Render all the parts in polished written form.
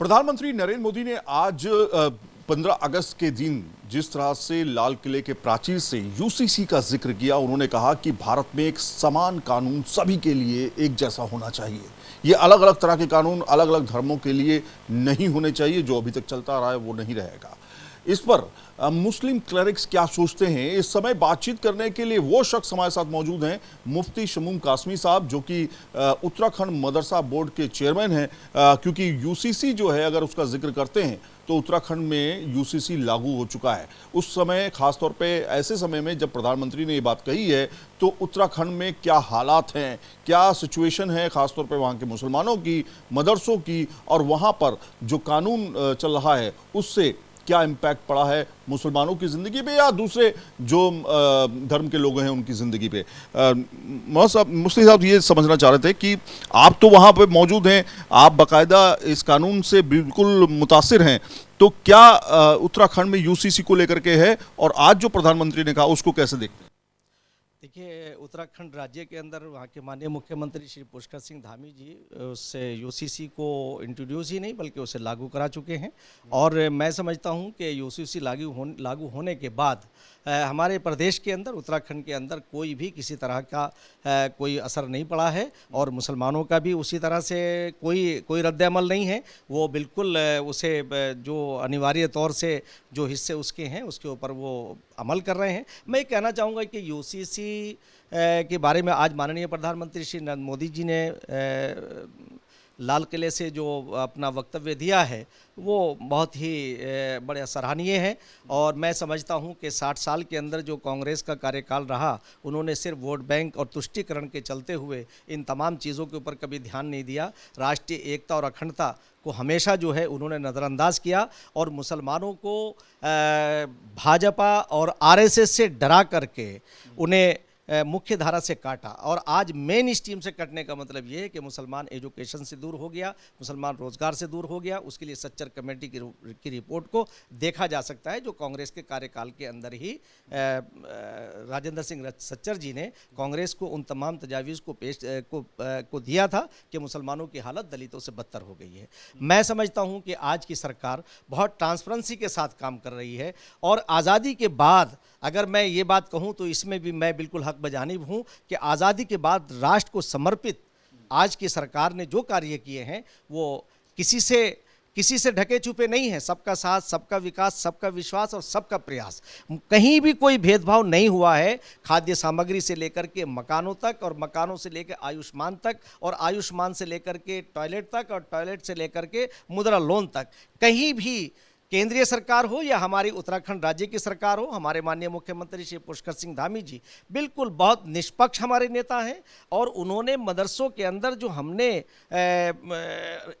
प्रधानमंत्री नरेंद्र मोदी ने आज 15 अगस्त के दिन जिस तरह से लाल किले के प्राचीर से यूसीसी का जिक्र किया, उन्होंने कहा कि भारत में एक समान कानून सभी के लिए एक जैसा होना चाहिए। ये अलग अलग तरह के कानून अलग अलग धर्मों के लिए नहीं होने चाहिए। जो अभी तक चलता रहा है वो नहीं रहेगा। इस पर मुस्लिम क्लरिक्स क्या सोचते हैं, इस समय बातचीत करने के लिए वो शख्स हमारे साथ मौजूद हैं, मुफ्ती शमूम कासमी साहब, जो कि उत्तराखंड मदरसा बोर्ड के चेयरमैन हैं। क्योंकि यूसीसी जो है, अगर उसका जिक्र करते हैं तो उत्तराखंड में यूसीसी लागू हो चुका है। उस समय, खासतौर पे ऐसे समय में जब प्रधानमंत्री ने ये बात कही है, तो उत्तराखंड में क्या हालात हैं, क्या सिचुएशन है, खासतौर पे वहाँ के मुसलमानों की, मदरसों की, और वहाँ पर जो कानून चल रहा है उससे क्या इम्पैक्ट पड़ा है मुसलमानों की ज़िंदगी पे या दूसरे जो धर्म के लोग हैं उनकी ज़िंदगी पे। मुफ्ती साहब ये समझना चाह रहे थे कि आप तो वहाँ पे मौजूद हैं, आप बाकायदा इस कानून से बिल्कुल मुतासिर हैं, तो क्या उत्तराखंड में यूसीसी को लेकर के है और आज जो प्रधानमंत्री ने कहा उसको कैसे देखते हैं? देखिए, उत्तराखंड राज्य के अंदर वहाँ के माननीय मुख्यमंत्री श्री पुष्कर सिंह धामी जी उससे यूसीसी को इंट्रोड्यूस ही नहीं बल्कि उसे लागू करा चुके हैं। और मैं समझता हूँ कि यूसीसी लागू होने के बाद हमारे प्रदेश के अंदर, उत्तराखंड के अंदर कोई भी किसी तरह का कोई असर नहीं पड़ा है और मुसलमानों का भी उसी तरह से कोई रद्द-ए-अमल नहीं है। वो बिल्कुल उसे जो अनिवार्य तौर से जो हिस्से उसके हैं उसके ऊपर वो अमल कर रहे हैं। मैं ये कहना चाहूँगा कि यूसीसी के बारे में आज माननीय प्रधानमंत्री श्री नरेंद्र मोदी जी ने लाल किले से जो अपना वक्तव्य दिया है वो बहुत ही बड़े सराहनीय है। और मैं समझता हूं कि 60 साल के अंदर जो कांग्रेस का कार्यकाल रहा, उन्होंने सिर्फ वोट बैंक और तुष्टीकरण के चलते हुए इन तमाम चीज़ों के ऊपर कभी ध्यान नहीं दिया। राष्ट्रीय एकता और अखंडता को हमेशा जो है उन्होंने नज़रअंदाज किया और मुसलमानों को भाजपा और आरएसएस से डरा करके उन्हें मुख्य धारा से काटा। और आज मेन स्ट्रीम से कटने का मतलब ये है कि मुसलमान एजुकेशन से दूर हो गया, मुसलमान रोजगार से दूर हो गया। उसके लिए सच्चर कमेटी की रिपोर्ट को देखा जा सकता है, जो कांग्रेस के कार्यकाल के अंदर ही राजेंद्र सिंह सच्चर जी ने कांग्रेस को उन तमाम तजावीज़ को दिया था कि मुसलमानों की हालत दलितों से बदतर हो गई है। मैं समझता हूँ कि आज की सरकार बहुत ट्रांसपेरेंसी के साथ काम कर रही है। और आज़ादी के बाद अगर मैं ये बात कहूँ तो इसमें भी मैं बिल्कुल हक बजानिब हूँ कि आज़ादी के बाद राष्ट्र को समर्पित आज की सरकार ने जो कार्य किए हैं वो किसी से ढके छुपे नहीं है। सबका साथ, सबका विकास, सबका विश्वास और सबका प्रयास, कहीं भी कोई भेदभाव नहीं हुआ है। खाद्य सामग्री से लेकर के मकानों तक और मकानों से लेकर आयुष्मान तक और आयुष्मान से लेकर के टॉयलेट तक और टॉयलेट से लेकर के मुद्रा लोन तक, कहीं भी केंद्रीय सरकार हो या हमारी उत्तराखंड राज्य की सरकार हो, हमारे माननीय मुख्यमंत्री श्री पुष्कर सिंह धामी जी बिल्कुल बहुत निष्पक्ष हमारे नेता हैं। और उन्होंने मदरसों के अंदर जो हमने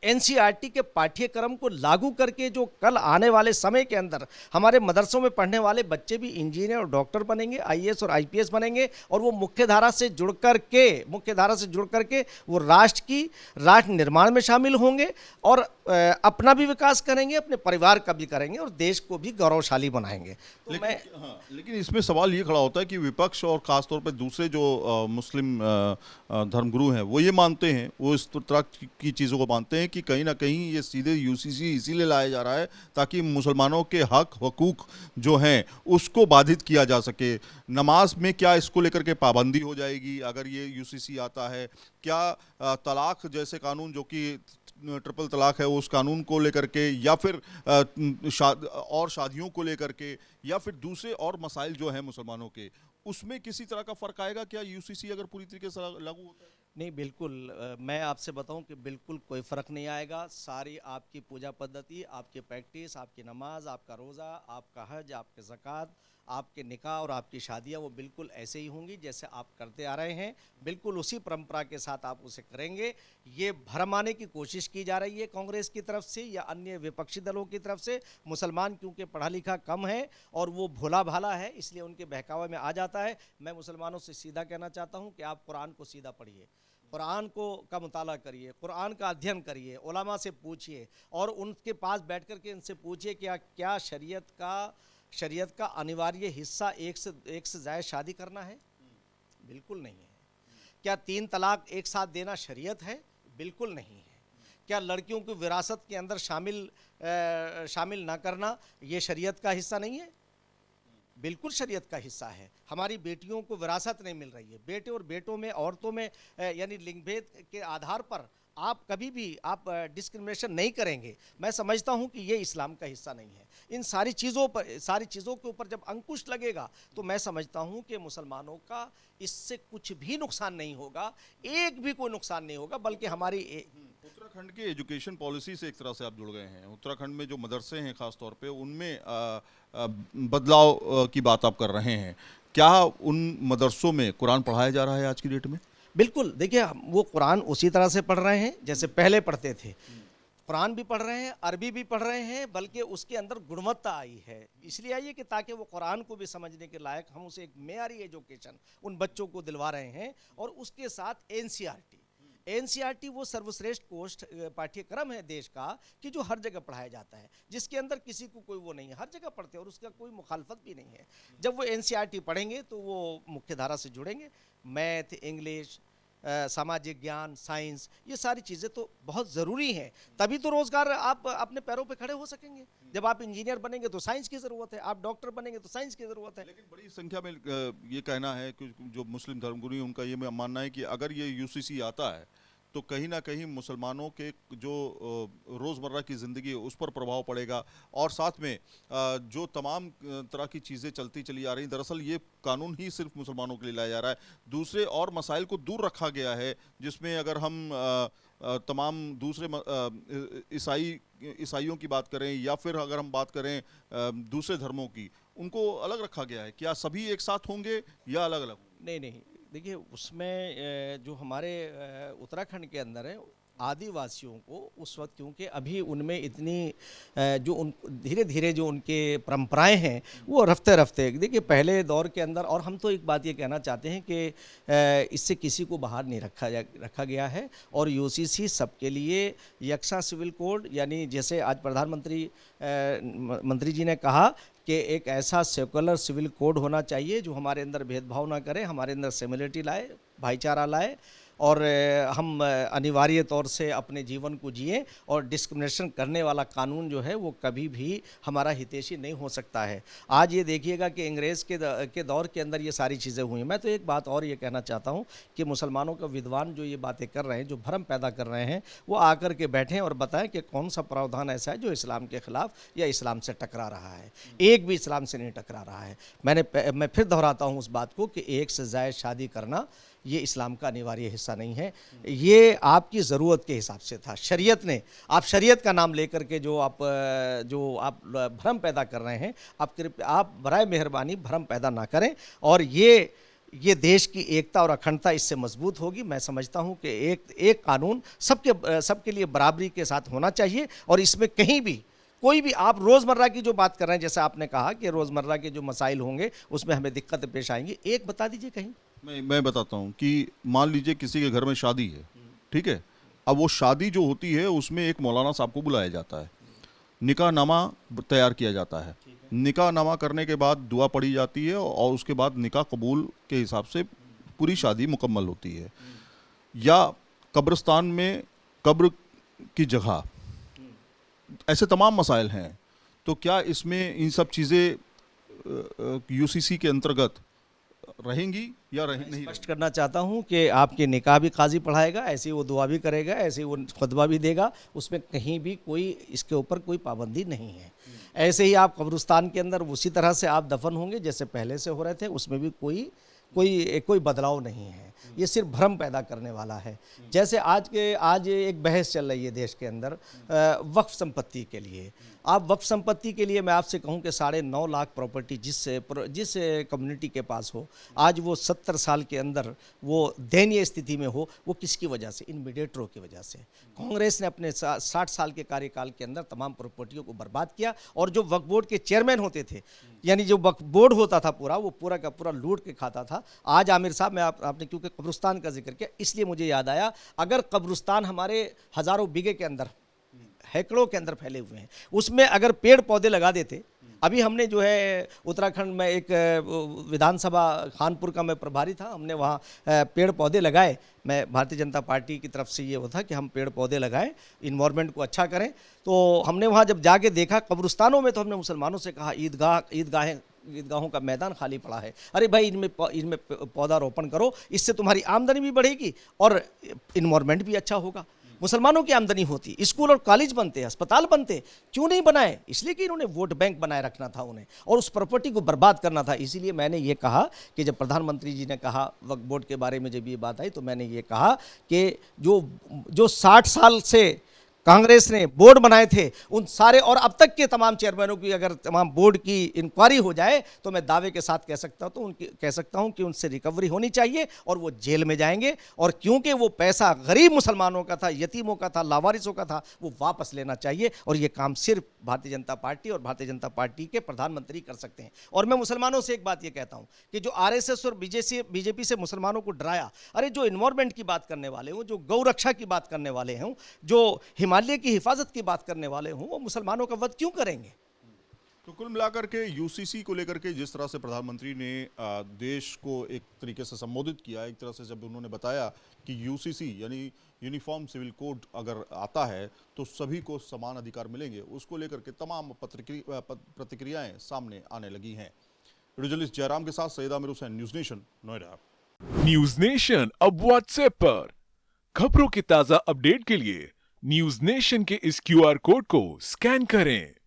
एनसीईआरटी के पाठ्यक्रम को लागू करके जो कल आने वाले समय के अंदर हमारे मदरसों में पढ़ने वाले बच्चे भी इंजीनियर और डॉक्टर बनेंगे, आईएएस और आईपीएस बनेंगे, और वो मुख्य धारा से जुड़ करके वो राष्ट्र निर्माण में शामिल होंगे और अपना भी विकास करेंगे, अपने परिवार का भी करेंगे और देश को भी गौरवशाली बनाएंगे। तो लेकिन इसमें सवाल ये खड़ा होता है कि विपक्ष और खासतौर पे दूसरे जो मुस्लिम धर्मगुरु हैं वो ये मानते हैं, वो इस तरह की चीज़ों को मानते हैं कि कहीं ना कहीं ये सीधे यूसीसी इसीलिए लाया जा रहा है ताकि मुसलमानों के हक हकूक जो हैं उसको बाधित किया जा सके। नमाज में क्या इसको लेकर के पाबंदी हो जाएगी अगर ये यूसीसी आता है? क्या तलाक जैसे कानून, जो कि ट्रिपल तलाक है, उस कानून को लेकर के, या फिर और शादियों को लेकर के, या फिर दूसरे और मसाइल जो हैं मुसलमानों के, उसमें किसी तरह का फ़र्क आएगा क्या यूसीसी अगर पूरी तरीके से लागू होता है? नहीं, बिल्कुल मैं आपसे बताऊं कि बिल्कुल कोई फ़र्क नहीं आएगा। सारी आपकी पूजा पद्धति, आपकी प्रैक्टिस, आपकी नमाज, आपका रोज़ा, आपका हज, आपके ज़कात, आपके निकाह और आपकी शादियां वो बिल्कुल ऐसे ही होंगी जैसे आप करते आ रहे हैं। बिल्कुल उसी परंपरा के साथ आप उसे करेंगे। ये भरमाने की कोशिश की जा रही है कांग्रेस की तरफ से या अन्य विपक्षी दलों की तरफ से। मुसलमान क्योंकि पढ़ा लिखा कम है और वो भोला भाला है, इसलिए उनके बहकावे में आ जाता है। मैं मुसलमानों से सीधा कहना चाहता हूँ कि आप कुरान को सीधा पढ़िए, कुरान का मुताला करिए, कुरान का अध्ययन करिए, उलमा से पूछिए और उनके पास बैठ कर के इनसे पूछिए क्या शरीयत का अनिवार्य हिस्सा एक से ज़्यादा शादी करना है? बिल्कुल नहीं है। क्या 3 तलाक एक साथ देना शरीयत है? बिल्कुल नहीं है। क्या लड़कियों को विरासत के अंदर शामिल ना करना ये शरीयत का हिस्सा नहीं है? बिल्कुल शरीयत का हिस्सा है। हमारी बेटियों को विरासत नहीं मिल रही है। बेटे और बेटों में, औरतों में यानी लिंग भेद के आधार पर आप कभी भी आप डिस्क्रिमिनेशन नहीं करेंगे। मैं समझता हूं कि ये इस्लाम का हिस्सा नहीं है। इन सारी चीज़ों के ऊपर जब अंकुश लगेगा तो मैं समझता हूं कि मुसलमानों का इससे कुछ भी नुकसान नहीं होगा, एक भी कोई नुकसान नहीं होगा, बल्कि हमारी उत्तराखंड के एजुकेशन पॉलिसी से एक तरह से आप जुड़ गए हैं। उत्तराखंड में जो मदरसे हैं खास तौर पे उनमें बदलाव की बात आप कर रहे हैं। क्या उन मदरसों में कुरान पढ़ाया जा रहा है आज की डेट में? बिल्कुल, देखिए वो कुरान उसी तरह से पढ़ रहे हैं जैसे पहले पढ़ते थे। कुरान भी पढ़ रहे हैं, अरबी भी पढ़ रहे हैं, बल्कि उसके अंदर गुणवत्ता आई है। इसलिए आई है कि ताकि वो कुरान को भी समझने के लायक हम उसे एक मेयारी एजुकेशन उन बच्चों को दिलवा रहे हैं। और उसके साथ एनसीईआरटी वो सर्वश्रेष्ठ कोर्स पाठ्यक्रम है देश का कि जो हर जगह पढ़ाया जाता है, जिसके अंदर किसी को कोई वो नहीं है, हर जगह पढ़ते हैं और उसका कोई मुखालफत भी नहीं है। जब वो एनसीईआरटी पढ़ेंगे तो वो मुख्य धारा से जुड़ेंगे। मैथ, इंग्लिश, सामाजिक ज्ञान, साइंस, ये सारी चीज़ें तो बहुत ज़रूरी हैं। तभी तो रोज़गार आप अपने पैरों पे खड़े हो सकेंगे। जब आप इंजीनियर बनेंगे तो साइंस की ज़रूरत है, आप डॉक्टर बनेंगे तो साइंस की ज़रूरत है। लेकिन बड़ी संख्या में ये कहना है कि जो मुस्लिम धर्मगुरू हैं, उनका ये मानना है कि अगर ये यूसीसी आता है तो कहीं ना कहीं मुसलमानों के जो रोज़मर्रा की ज़िंदगी है उस पर प्रभाव पड़ेगा, और साथ में जो तमाम तरह की चीज़ें चलती चली आ रही, दरअसल ये कानून ही सिर्फ मुसलमानों के लिए लाया जा रहा है। दूसरे और मसाइल को दूर रखा गया है, जिसमें अगर हम तमाम दूसरे ईसाइयों की बात करें या फिर अगर हम बात करें दूसरे धर्मों की, उनको अलग रखा गया है। क्या सभी एक साथ होंगे या अलग अलग? नहीं, देखिए उसमें जो हमारे उत्तराखंड के अंदर है आदिवासियों को उस वक्त, क्योंकि अभी उनमें इतनी जो उन धीरे धीरे जो उनके परंपराएं हैं वो रफ्ते रफ्ते, देखिए पहले दौर के अंदर, और हम तो एक बात ये कहना चाहते हैं कि इससे किसी को बाहर नहीं रखा गया है। और यूसीसी सबके लिए यकसा सिविल कोड, यानी जैसे आज प्रधानमंत्री मंत्री जी ने कहा कि एक ऐसा सेकुलर सिविल कोड होना चाहिए जो हमारे अंदर भेदभाव ना करे, हमारे अंदर सिमिलरिटी लाए, भाईचारा लाए, और हम अनिवार्य तौर से अपने जीवन को जिए। और डिस्क्रिमिनेशन करने वाला कानून जो है वो कभी भी हमारा हितैषी नहीं हो सकता है। आज ये देखिएगा कि अंग्रेज़ के दौर के अंदर ये सारी चीज़ें हुई हैं। मैं तो एक बात और ये कहना चाहता हूँ कि मुसलमानों का विद्वान जो ये बातें कर रहे हैं, जो भ्रम पैदा कर रहे हैं, वो आकर के बैठें और बताएं कि कौन सा प्रावधान ऐसा है जो इस्लाम के ख़िलाफ़ या इस्लाम से टकरा रहा है। एक भी इस्लाम से नहीं टकरा रहा है। मैं फिर दोहराता हूँ उस बात को कि एक से ज़ायद शादी करना ये इस्लाम का अनिवार्य हिस्सा नहीं है। ये आपकी ज़रूरत के हिसाब से था। शरीयत ने, आप शरीयत का नाम लेकर के जो आप भ्रम पैदा कर रहे हैं, आप बराए मेहरबानी भ्रम पैदा ना करें। और ये देश की एकता और अखंडता इससे मजबूत होगी। मैं समझता हूँ कि एक कानून सबके लिए बराबरी के साथ होना चाहिए। और इसमें कहीं भी कोई भी, आप रोज़मर्रा की जो बात कर रहे हैं, जैसे आपने कहा कि रोज़मर्रा के जो मसाइल होंगे उसमें हमें दिक्कतें पेश आएंगी, एक बता दीजिए कहीं। मैं बताता हूँ कि मान लीजिए किसी के घर में शादी है, ठीक है। अब वो शादी जो होती है उसमें एक मौलाना साहब को बुलाया जाता है, निकाहनामा तैयार किया जाता है, निकाहनामा करने के बाद दुआ पढ़ी जाती है और उसके बाद निकाह कबूल के हिसाब से पूरी शादी मुकम्मल होती है। या कब्रिस्तान में कब्र की जगह, ऐसे तमाम मसाइल हैं। तो क्या इसमें इन सब चीज़ें यूसीसी के अंतर्गत रहेंगी या नहीं? स्पष्ट करना चाहता हूं कि आपके निकाह भी काजी पढ़ाएगा, ऐसे ही वो दुआ भी करेगा, ऐसे ही वो खुतबा भी देगा, उसमें कहीं भी कोई इसके ऊपर कोई पाबंदी नहीं है। ऐसे ही आप कब्रिस्तान के अंदर उसी तरह से आप दफन होंगे जैसे पहले से हो रहे थे, उसमें भी कोई बदलाव नहीं है। ये सिर्फ भ्रम पैदा करने वाला है। जैसे आज एक बहस चल रही है देश के अंदर वक्फ संपत्ति के लिए। आप वक्फ संपत्ति के लिए मैं आपसे कहूं कि 9.5 लाख प्रॉपर्टी जिस कम्युनिटी के पास हो, आज वो 70 साल के अंदर वो दयनीय स्थिति में हो, वो किसकी वजह से? इन मीडिएटरों की वजह से। कांग्रेस ने अपने 60 साल के कार्यकाल के अंदर तमाम प्रॉपर्टियों को बर्बाद किया। और जो वक्फ बोर्ड के चेयरमैन होते थे, यानी जो वक्फ बोर्ड होता था वो पूरा का पूरा लूट के खाता था। आज आमिर साहब, आपने क्योंकि कब्रिस्तान का जिक्र किया इसलिए मुझे याद आया, अगर कब्रिस्तान हमारे हज़ारों बीघे के अंदर, हैकड़ों के अंदर फैले हुए हैं, उसमें अगर पेड़ पौधे लगा देते अभी हमने जो है उत्तराखंड में एक विधानसभा खानपुर का मैं प्रभारी था, हमने वहाँ पेड़ पौधे लगाए। मैं भारतीय जनता पार्टी की तरफ से ये वो था कि हम पेड़ पौधे लगाएं, इन्वायरमेंट को अच्छा करें। तो हमने वहाँ जब जाके देखा कब्रिस्तानों में, तो हमने मुसलमानों से कहा ईदगाहों का मैदान खाली पड़ा है, अरे भाई इनमें पौधारोपण करो, इससे तुम्हारी आमदनी भी बढ़ेगी और इन्वायरमेंट भी अच्छा होगा। मुसलमानों की आमदनी होती, स्कूल और कॉलेज बनते, अस्पताल बनते, क्यों नहीं बनाए? इसलिए कि इन्होंने वोट बैंक बनाए रखना था उन्हें और उस प्रॉपर्टी को बर्बाद करना था। इसीलिए मैंने ये कहा कि जब प्रधानमंत्री जी ने कहा वक्फ बोर्ड के बारे में, जब ये बात आई, तो मैंने ये कहा कि जो 60 साल से कांग्रेस ने बोर्ड बनाए थे उन सारे और अब तक के तमाम चेयरमैनों की अगर तमाम बोर्ड की इंक्वायरी हो जाए तो मैं दावे के साथ कह सकता हूं कि उनसे रिकवरी होनी चाहिए और वो जेल में जाएंगे। और क्योंकि वो पैसा गरीब मुसलमानों का था, यतीमों का था, लावारिसों का था, वो वापस लेना चाहिए। और ये काम सिर्फ भारतीय जनता पार्टी और भारतीय जनता पार्टी के प्रधानमंत्री कर सकते हैं। और मैं मुसलमानों से एक बात ये कहता हूं कि जो आरएसएस और बीजेपी से मुसलमानों को डराया, अरे जो इन्वायरमेंट की बात करने वाले हों, जो गौ रक्षा की बात करने वाले हों, जो हिमालय की हिफाजत की बात करने वाले हों, वो मुसलमानों का वध क्यों करेंगे? तो कुल मिलाकर के यूसीसी को लेकर के जिस तरह से प्रधानमंत्री ने देश को एक तरीके से संबोधित किया, एक तरह से जब उन्होंने बताया कि यूसीसी यानी यूनिफॉर्म सिविल कोड अगर आता है तो सभी को समान अधिकार मिलेंगे, उसको लेकर के तमाम प्रतिक्रियाएं सामने आने लगी हैं। जर्नलिस्ट जयराम के साथ Syed Aamir Hussain, news nation, Noida. News nation अब व्हाट्सएप पर खबरों के ताजा अपडेट के लिए न्यूज नेशन के इस क्यूआर कोड को स्कैन करें